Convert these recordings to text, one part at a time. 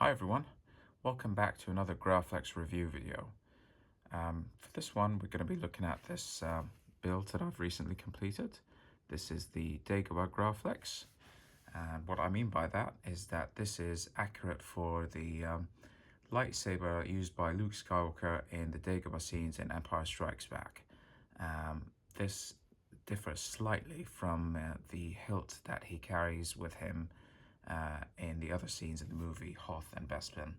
Hi everyone, welcome back to another Graflex review video. For this one, we're going to be looking at this build that I've recently completed. This is the Dagobah Graflex, and what I mean by that is that this is accurate for the lightsaber used by Luke Skywalker in the Dagobah scenes in Empire Strikes Back. This differs slightly from the hilt that he carries with him in the other scenes in the movie, Hoth and Bespin.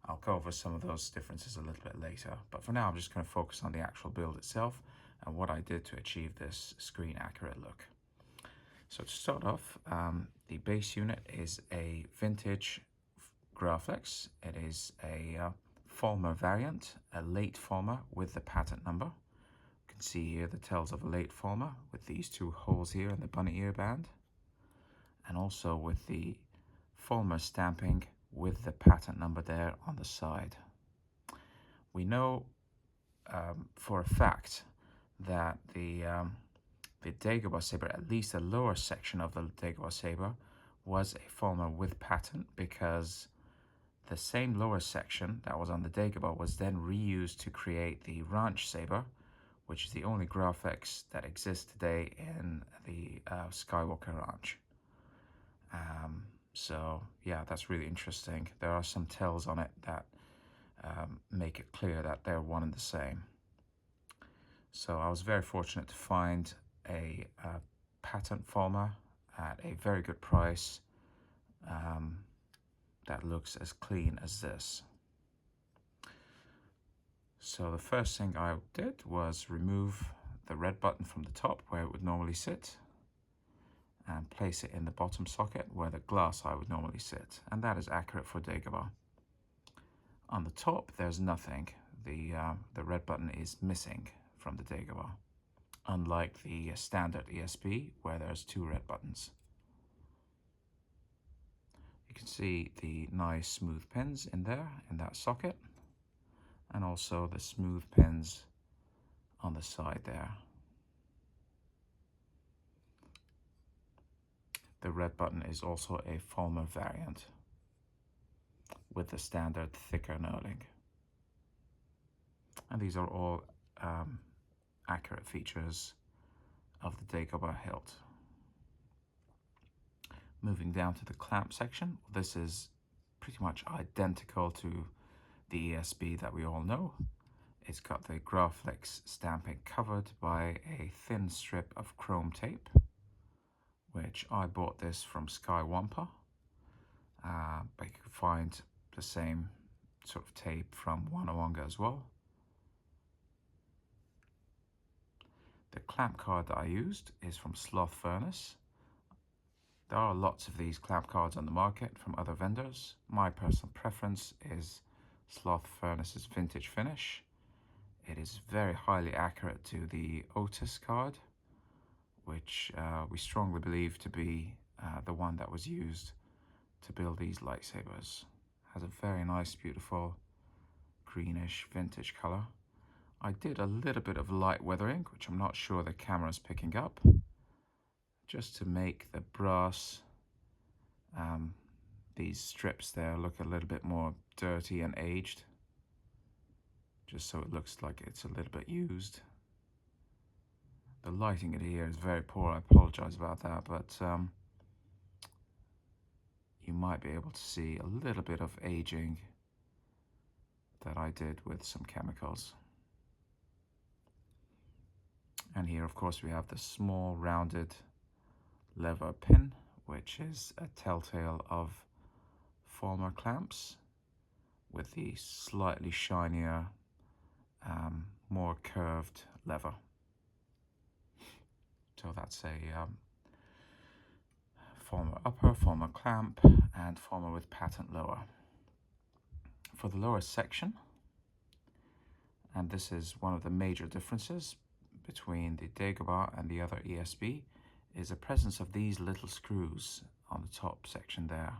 I'll go over some of those differences a little bit later, but for now I'm just going to focus on the actual build itself and what I did to achieve this screen accurate look. So to start off, the base unit is a vintage Graflex. It is a Fulmer variant, a late Fulmer with the patent number. You can see here the tells of a late Fulmer with these two holes here in the bunny ear band, and also with the Fulmer stamping with the patent number there on the side. We know for a fact that the Dagobah saber, at least the lower section of the Dagobah saber, was a Fulmer with patent, because the same lower section that was on the Dagobah was then reused to create the Ranch saber, which is the only Graflex that exists today in the Skywalker Ranch. So yeah, that's really interesting. There are some tells on it that make it clear that they're one and the same. So I was very fortunate to find a patent Fulmer at a very good price that looks as clean as this. So the first thing I did was remove the red button from the top where it would normally sit, and place it in the bottom socket where the glass eye would normally sit, and that is accurate for Dagobah. On the top there's nothing. The red button is missing from the Dagobah, unlike the standard ESB where there's two red buttons. You can see the nice smooth pins in there in that socket, and also the smooth pins on the side there. The red button is also a Fulmer variant with the standard thicker knurling. And these are all accurate features of the Dagobah hilt. Moving down to the clamp section, this is pretty much identical to the ESB that we all know. It's got the Graflex stamping covered by a thin strip of chrome tape, which I bought this from Sky Wampa, but you can find the same sort of tape from Wanawanga as well. The clamp card that I used is from Sloth Furnace. There are lots of these clamp cards on the market from other vendors. My personal preference is Sloth Furnace's Vintage Finish. It is very highly accurate to the Otis card, which we strongly believe to be the one that was used to build these lightsabers. Has a very nice, beautiful greenish vintage color. I did a little bit of light weathering, which I'm not sure the camera's picking up, just to make the brass, these strips there, look a little bit more dirty and aged, just so it looks like it's a little bit used. The lighting in here is very poor, I apologize about that, but you might be able to see a little bit of aging that I did with some chemicals. And here, of course, we have the small rounded lever pin, which is a telltale of Fulmer clamps, with the slightly shinier, more curved lever. So that's a Fulmer upper, Fulmer clamp, and Fulmer with patent lower. For the lower section, and this is one of the major differences between the Dagobah and the other ESB, is the presence of these little screws on the top section there.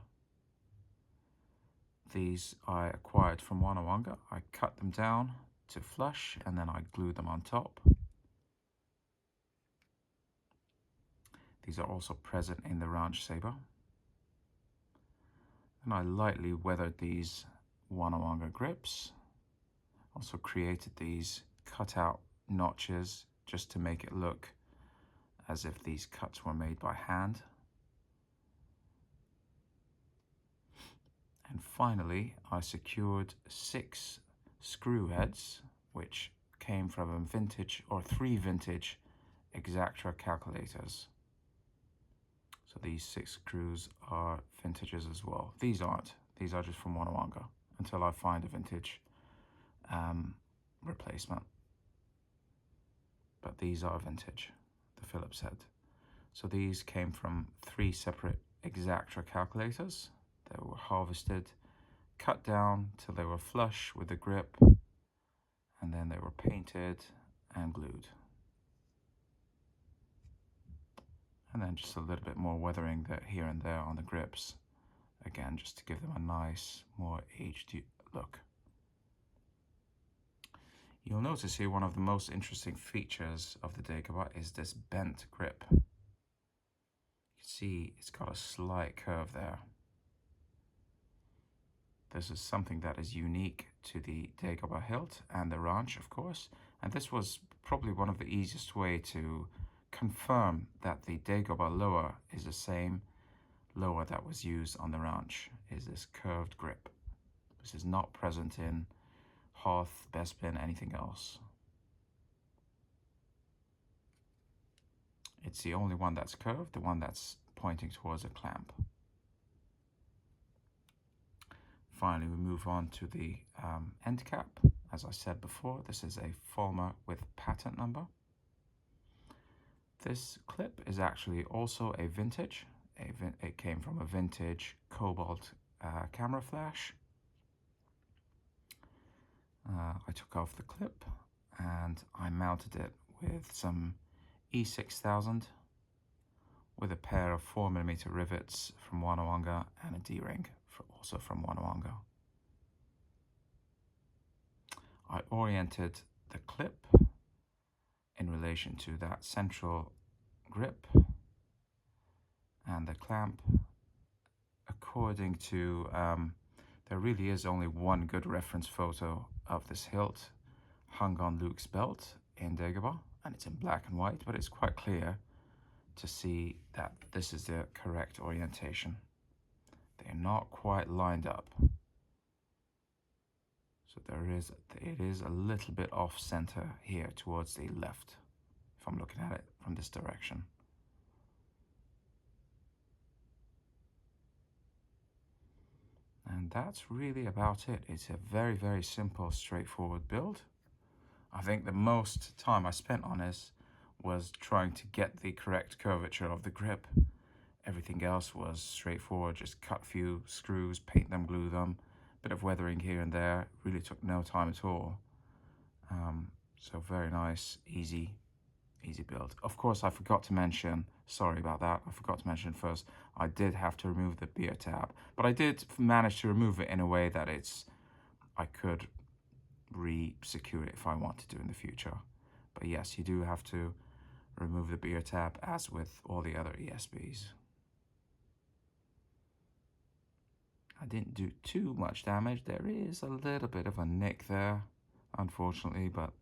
These I acquired from Wanawanga. I cut them down to flush and then I glued them on top. These are also present in the Ranch saber. And I lightly weathered these Wanawanga grips. Also created these cutout notches just to make it look as if these cuts were made by hand. And finally, I secured 6 screw heads, which came from a vintage or 3 vintage Exactra calculators. So these 6 screws are vintages as well. These aren't. These are just from Wanawanga until I find a vintage replacement. But these are vintage, the Phillips head. So these came from 3 separate Exactra calculators. They were harvested, cut down till they were flush with the grip, and then they were painted and glued. And then just a little bit more weathering here and there on the grips, again just to give them a nice, more aged look. You'll notice here one of the most interesting features of the Dagobah is this bent grip. You can see it's got a slight curve there. This is something that is unique to the Dagobah hilt and the ranch, of course, and this was probably one of the easiest way to confirm that the Dagobah lower is the same lower that was used on the ranch, is this curved grip. This is not present in Hoth, Bespin, anything else. It's the only one that's curved, the one that's pointing towards a clamp. Finally, we move on to the end cap. As I said before, this is a Fulmer with patent number. This clip is actually also a vintage. It came from a vintage Cobalt camera flash. I took off the clip and I mounted it with some E6000 with a pair of 4mm rivets from Wanawanga and a D-ring also from Wanawanga. I oriented the clip in relation to that central grip and the clamp according to, there really is only one good reference photo of this hilt hung on Luke's belt in Dagobah, and it's in black and white, but it's quite clear to see that this is the correct orientation. They're not quite lined up. So it is a little bit off center here towards the left, if I'm looking at it from this direction. And that's really about it. It's a very, very simple, straightforward build. I think the most time I spent on this was trying to get the correct curvature of the grip. Everything else was straightforward, just cut a few screws, paint them, glue them, bit of weathering here and there. Really took no time at all. So very nice, easy build. Of course, I forgot to mention, sorry about that, I forgot to mention first, I did have to remove the beer tab, but I did manage to remove it in a way that I could re-secure it if I wanted to in the future. But yes, you do have to remove the beer tab as with all the other ESBs. I didn't do too much damage. There is a little bit of a nick there, unfortunately, but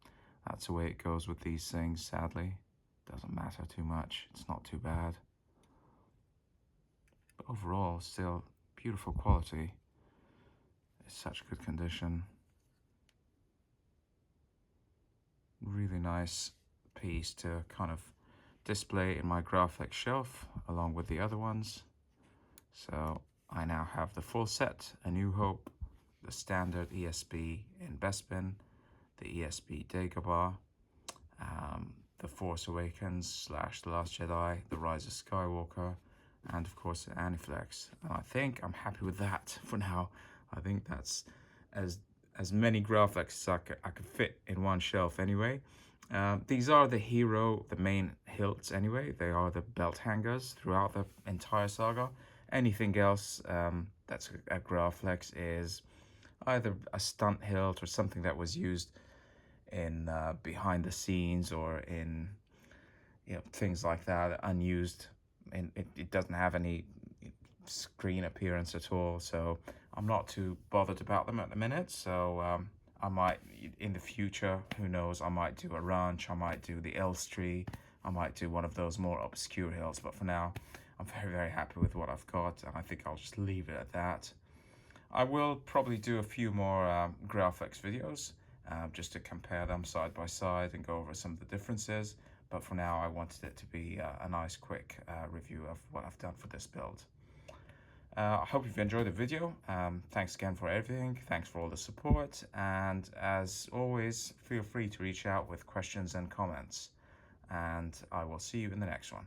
that's the way it goes with these things, sadly. Doesn't matter too much. It's not too bad. But overall, still beautiful quality. It's such good condition. Really nice piece to kind of display in my Graflex shelf along with the other ones. So I now have the full set, A New Hope, the standard ESB in Bespin, the ESB Dagobah, the Force Awakens / The Last Jedi, the Rise of Skywalker, and of course the Aniflex. And I think I'm happy with that for now. I think that's as many Graflex as I could fit in one shelf anyway. These are the main hilts anyway. They are the belt hangers throughout the entire saga. Anything else that's a Graflex is either a stunt hilt or something that was used in behind the scenes or in things like that, unused, and it doesn't have any screen appearance at all, so I'm not too bothered about them at the minute. So I might, in the future, who knows, I might do a ranch, I might do the Elstree, I might do one of those more obscure hills, but for now I'm very happy with what I've got, and I think I'll just leave it at that. I will probably do a few more Graflex videos just to compare them side by side and go over some of the differences, but for now I wanted it to be a nice quick review of what I've done for this build. I hope you've enjoyed the video. Thanks again for everything. Thanks for all the support. And as always, feel free to reach out with questions and comments. And I will see you in the next one.